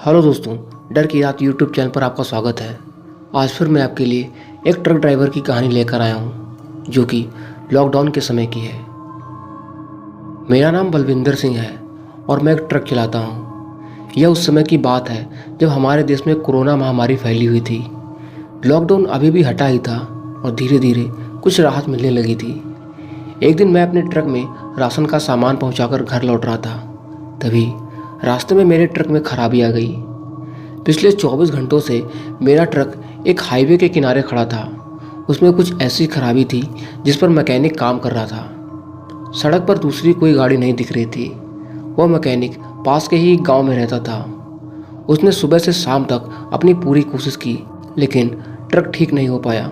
Hello दोस्तों, डर की रात यूट्यूब चैनल पर आपका स्वागत है। आज फिर मैं आपके लिए एक ट्रक ड्राइवर की कहानी लेकर आया हूँ जो कि लॉकडाउन के समय की है। मेरा नाम बलविंदर सिंह है और मैं एक ट्रक चलाता हूँ। यह उस समय की बात है जब हमारे देश में कोरोना महामारी फैली हुई थी। लॉकडाउन अभी भी हटा ही था और धीरे धीरे कुछ राहत मिलने लगी थी। एक दिन मैं अपने ट्रक में राशन का सामान पहुँचाकर घर लौट रहा था। तभी रास्ते में मेरे ट्रक में खराबी आ गई। पिछले 24 घंटों से मेरा ट्रक एक हाईवे के किनारे खड़ा था। उसमें कुछ ऐसी खराबी थी जिस पर मैकेनिक काम कर रहा था। सड़क पर दूसरी कोई गाड़ी नहीं दिख रही थी। वह मैकेनिक पास के ही गांव में रहता था। उसने सुबह से शाम तक अपनी पूरी कोशिश की, लेकिन ट्रक ठीक नहीं हो पाया।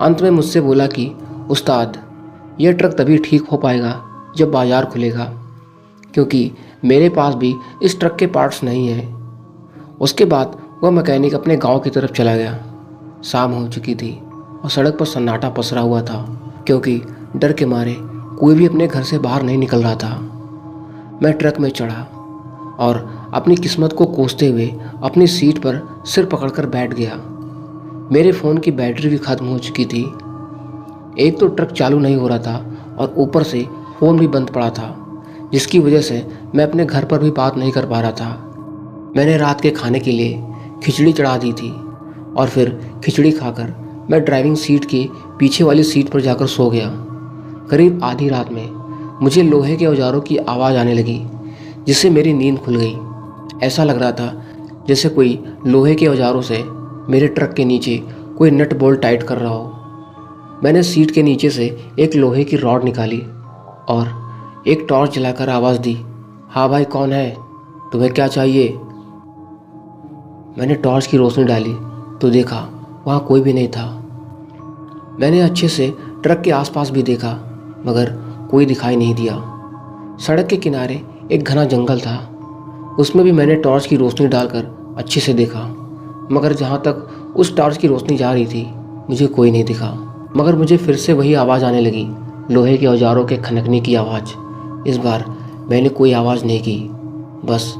अंत में मुझसे बोला कि उस्ताद, यह ट्रक तभी ठीक हो पाएगा जब बाजार खुलेगा, क्योंकि मेरे पास भी इस ट्रक के पार्ट्स नहीं हैं। उसके बाद वह मैकेनिक अपने गांव की तरफ चला गया। शाम हो चुकी थी और सड़क पर सन्नाटा पसरा हुआ था, क्योंकि डर के मारे कोई भी अपने घर से बाहर नहीं निकल रहा था। मैं ट्रक में चढ़ा और अपनी किस्मत को कोसते हुए अपनी सीट पर सिर पकड़कर बैठ गया। मेरे फ़ोन की बैटरी भी खत्म हो चुकी थी। एक तो ट्रक चालू नहीं हो रहा था और ऊपर से फ़ोन भी बंद पड़ा था, जिसकी वजह से मैं अपने घर पर भी बात नहीं कर पा रहा था। मैंने रात के खाने के लिए खिचड़ी चढ़ा दी थी और फिर खिचड़ी खाकर मैं ड्राइविंग सीट के पीछे वाली सीट पर जाकर सो गया। करीब आधी रात में मुझे लोहे के औजारों की आवाज़ आने लगी, जिससे मेरी नींद खुल गई। ऐसा लग रहा था जैसे कोई लोहे के औजारों से मेरे ट्रक के नीचे कोई नट बोल्ट टाइट कर रहा हो। मैंने सीट के नीचे से एक लोहे की रॉड निकाली और एक टॉर्च जलाकर आवाज़ दी, हाँ भाई, कौन है? तुम्हें क्या चाहिए? मैंने टॉर्च की रोशनी डाली तो देखा वहाँ कोई भी नहीं था। मैंने अच्छे से ट्रक के आसपास भी देखा, मगर कोई दिखाई नहीं दिया। सड़क के किनारे एक घना जंगल था। उसमें भी मैंने टॉर्च की रोशनी डालकर अच्छे से देखा, मगर जहाँ तक उस टॉर्च की रोशनी जा रही थी मुझे कोई नहीं दिखा। मगर मुझे फिर से वही आवाज़ आने लगी, लोहे के औजारों के खनकने की आवाज़। इस बार मैंने कोई आवाज़ नहीं की, बस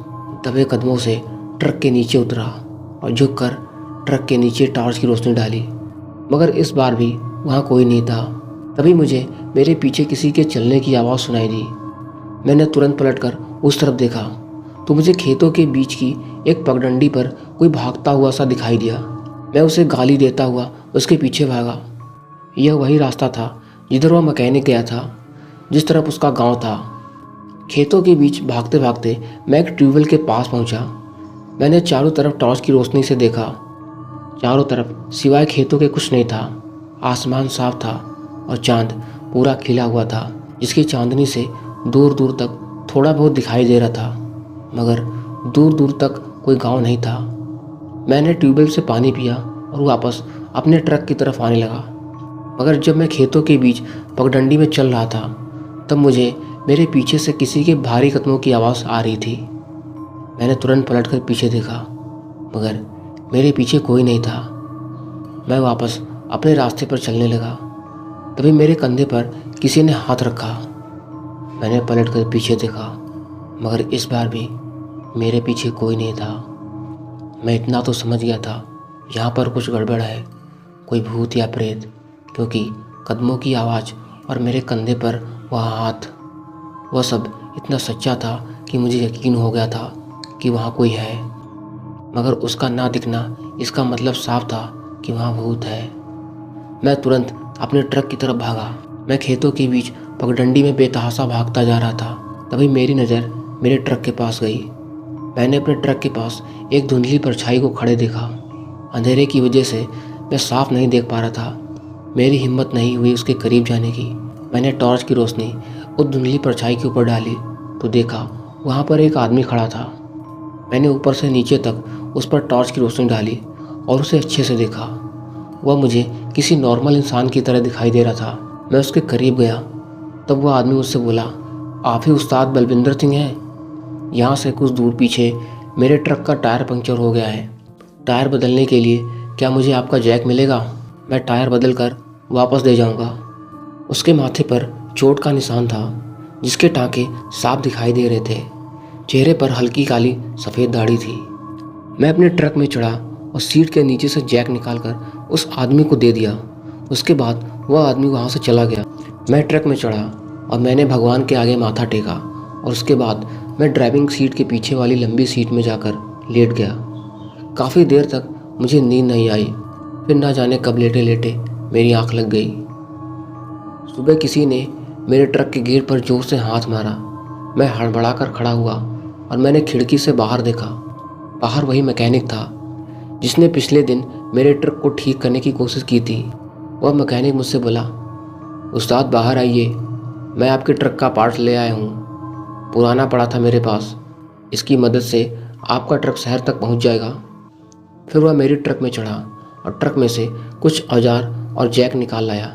दबे कदमों से ट्रक के नीचे उतरा और झुककर ट्रक के नीचे टॉर्च की रोशनी डाली, मगर इस बार भी वहाँ कोई नहीं था। तभी मुझे मेरे पीछे किसी के चलने की आवाज़ सुनाई दी। मैंने तुरंत पलटकर उस तरफ देखा तो मुझे खेतों के बीच की एक पगडंडी पर कोई भागता हुआ सा दिखाई दिया। मैं उसे गाली देता हुआ उसके पीछे भागा। यह वही रास्ता था जिधर वह मैकेनिक गया था, जिस तरफ उसका गाँव था। खेतों के बीच भागते भागते मैं एक ट्यूबवेल के पास पहुँचा। मैंने चारों तरफ टॉर्च की रोशनी से देखा। चारों तरफ सिवाय खेतों के कुछ नहीं था। आसमान साफ था और चांद पूरा खिला हुआ था, जिसकी चांदनी से दूर दूर तक थोड़ा बहुत दिखाई दे रहा था, मगर दूर दूर तक कोई गांव नहीं था। मैंने ट्यूबवेल से पानी पिया और वापस अपने ट्रक की तरफ आने लगा, मगर जब मैं खेतों के बीच पगडंडी में चल रहा था तब मुझे मेरे पीछे से किसी के भारी कदमों की आवाज़ आ रही थी। मैंने तुरंत पलटकर पीछे देखा, मगर मेरे पीछे कोई नहीं था। मैं वापस अपने रास्ते पर चलने लगा। तभी मेरे कंधे पर किसी ने हाथ रखा। मैंने पलटकर पीछे देखा, मगर इस बार भी मेरे पीछे कोई नहीं था। मैं इतना तो समझ गया था, यहाँ पर कुछ गड़बड़ है, कोई भूत या प्रेत, क्योंकि कदमों की आवाज़ और मेरे कंधे पर वह हाथ, वह सब इतना सच्चा था कि मुझे यकीन हो गया था कि वहाँ कोई है। मगर उसका ना दिखना इसका मतलब साफ था कि वहाँ भूत है। मैं तुरंत अपने ट्रक की तरफ भागा। मैं खेतों के बीच पगडंडी में बेतहाशा भागता जा रहा था। तभी मेरी नज़र मेरे ट्रक के पास गई। मैंने अपने ट्रक के पास एक धुंधली परछाई को खड़े देखा। अंधेरे की वजह से मैं साफ नहीं देख पा रहा था। मेरी हिम्मत नहीं हुई उसके करीब जाने की। मैंने टॉर्च की रोशनी उस धुंधली परछाई के ऊपर डाली तो देखा वहाँ पर एक आदमी खड़ा था। मैंने ऊपर से नीचे तक उस पर टॉर्च की रोशनी डाली और उसे अच्छे से देखा। वह मुझे किसी नॉर्मल इंसान की तरह दिखाई दे रहा था। मैं उसके करीब गया तब वह आदमी मुझसे बोला, आप ही उस्ताद बलविंदर सिंह हैं? यहाँ से कुछ दूर पीछे मेरे ट्रक का टायर पंक्चर हो गया है। टायर बदलने के लिए क्या मुझे आपका जैक मिलेगा? मैं टायर बदल कर वापस दे जाऊँगा। उसके माथे पर चोट का निशान था, जिसके टाँके साफ दिखाई दे रहे थे। चेहरे पर हल्की काली सफ़ेद दाढ़ी थी। मैं अपने ट्रक में चढ़ा और सीट के नीचे से जैक निकालकर उस आदमी को दे दिया। उसके बाद वह आदमी वहाँ से चला गया। मैं ट्रक में चढ़ा और मैंने भगवान के आगे माथा टेका और उसके बाद मैं ड्राइविंग सीट के पीछे वाली लंबी सीट में जाकर लेट गया। काफ़ी देर तक मुझे नींद नहीं आई। फिर ना जाने कब लेटे लेटे मेरी आँख लग गई। सुबह किसी ने मेरे ट्रक के गेट पर जोर से हाथ मारा। मैं हड़बड़ाकर खड़ा हुआ और मैंने खिड़की से बाहर देखा। बाहर वही मैकेनिक था जिसने पिछले दिन मेरे ट्रक को ठीक करने की कोशिश की थी। वह मैकेनिक मुझसे बोला, उस्ताद बाहर आइए, मैं आपके ट्रक का पार्ट्स ले आया हूँ। पुराना पड़ा था मेरे पास, इसकी मदद से आपका ट्रक शहर तक पहुँच जाएगा। फिर वह मेरी ट्रक में चढ़ा और ट्रक में से कुछ औजार और जैक निकाल लाया।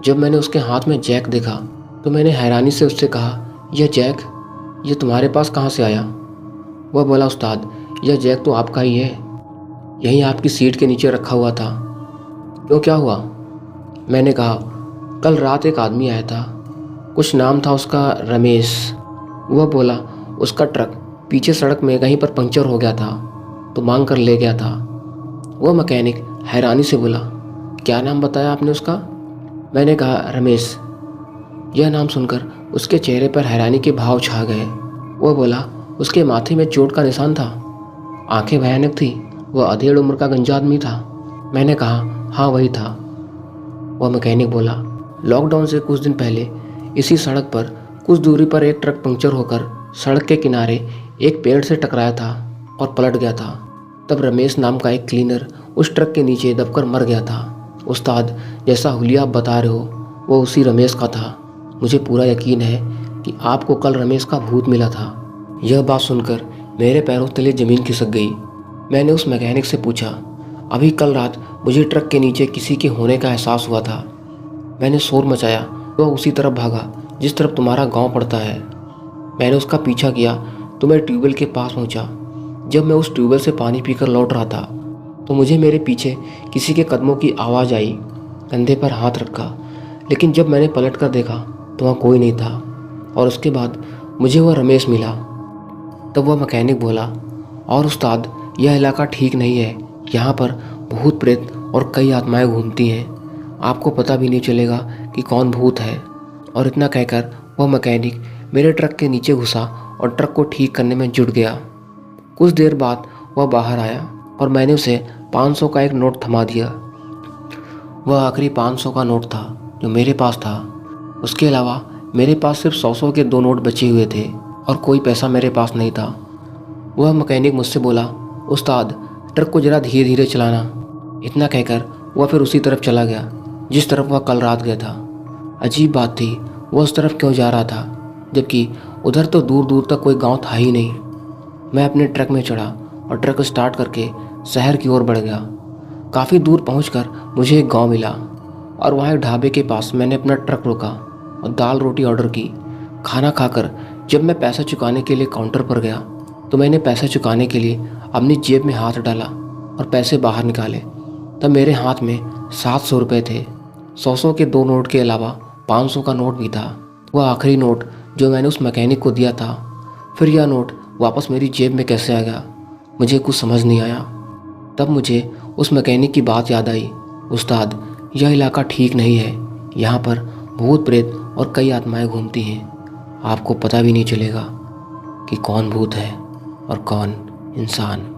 जब मैंने उसके हाथ में जैक देखा तो मैंने हैरानी से उससे कहा, यह जैक, ये तुम्हारे पास कहाँ से आया? वह बोला, उस्ताद यह जैक तो आपका ही है, यहीं आपकी सीट के नीचे रखा हुआ था। क्यों, क्या हुआ? मैंने कहा, कल रात एक आदमी आया था, कुछ नाम था उसका रमेश। वह बोला उसका ट्रक पीछे सड़क में कहीं पर पंक्चर हो गया था तो मांग कर ले गया था। वह मैकेनिक हैरानी से बोला, क्या नाम बताया आपने उसका? मैंने कहा, रमेश। यह नाम सुनकर उसके चेहरे पर हैरानी के भाव छा गए। वह बोला, उसके माथे में चोट का निशान था, आंखें भयानक थी, वह अधेड़ उम्र का गंजा आदमी था। मैंने कहा, हाँ वही था। वह मैकेनिक बोला, लॉकडाउन से कुछ दिन पहले इसी सड़क पर कुछ दूरी पर एक ट्रक पंक्चर होकर सड़क के किनारे एक पेड़ से टकराया था और पलट गया था। तब रमेश नाम का एक क्लीनर उस ट्रक के नीचे दबकर मर गया था। उस्ताद, जैसा हुलिया आप बता रहे हो वो उसी रमेश का था। मुझे पूरा यकीन है कि आपको कल रमेश का भूत मिला था। यह बात सुनकर मेरे पैरों तले ज़मीन खिसक गई। मैंने उस मैकेनिक से पूछा, अभी कल रात मुझे ट्रक के नीचे किसी के होने का एहसास हुआ था। मैंने शोर मचाया तो उसी तरफ भागा जिस तरफ तुम्हारा गांव पड़ता है। मैंने उसका पीछा किया तो मैं ट्यूबवेल के पास पहुंचा। जब मैं उस ट्यूबवेल से पानी पीकर लौट रहा था तो मुझे मेरे पीछे किसी के कदमों की आवाज़ आई। कंधे पर हाथ रखा, लेकिन जब मैंने पलट कर देखा तो वहाँ कोई नहीं था और उसके बाद मुझे वह रमेश मिला। तब वह मैकेनिक बोला, और उस्ताद यह इलाका ठीक नहीं है, यहाँ पर भूत प्रेत और कई आत्माएं घूमती हैं, आपको पता भी नहीं चलेगा कि कौन भूत है। और इतना कहकर वह मैकेनिक मेरे ट्रक के नीचे घुसा और ट्रक को ठीक करने में जुट गया। कुछ देर बाद वह बाहर आया और मैंने उसे 500 का एक नोट थमा दिया। वह आखिरी 500 का नोट था जो मेरे पास था। उसके अलावा मेरे पास सिर्फ 100 के 2 नोट बचे हुए थे और कोई पैसा मेरे पास नहीं था। वह मैकेनिक मुझसे बोला, उस्ताद ट्रक को ज़रा धीरे धीरे चलाना। इतना कहकर वह फिर उसी तरफ चला गया जिस तरफ वह कल रात गया था। अजीब बात थी, वह उस तरफ क्यों जा रहा था जबकि उधर तो दूर दूर तक कोई गांव था ही नहीं। मैं अपने ट्रक में चढ़ा और ट्रक स्टार्ट करके शहर की ओर बढ़ गया। काफ़ी दूर पहुंचकर मुझे एक गांव मिला और वहाँ एक ढाबे के पास मैंने अपना ट्रक रोका और दाल रोटी ऑर्डर की। खाना खाकर जब मैं पैसा चुकाने के लिए काउंटर पर गया तो मैंने पैसा चुकाने के लिए अपनी जेब में हाथ डाला और पैसे बाहर निकाले। तब मेरे हाथ में 700 रुपये थे। 100 के 2 नोट के अलावा 500 का नोट भी था। वह आखिरी नोट जो मैंने उस मैकेनिक को दिया था। फिर यह नोट वापस मेरी जेब में कैसे आ गया, मुझे कुछ समझ नहीं आया। तब मुझे उस मैकेनिक की बात याद आई, उस्ताद यह इलाका ठीक नहीं है, यहाँ पर भूत प्रेत और कई आत्माएं घूमती हैं, आपको पता भी नहीं चलेगा कि कौन भूत है और कौन इंसान।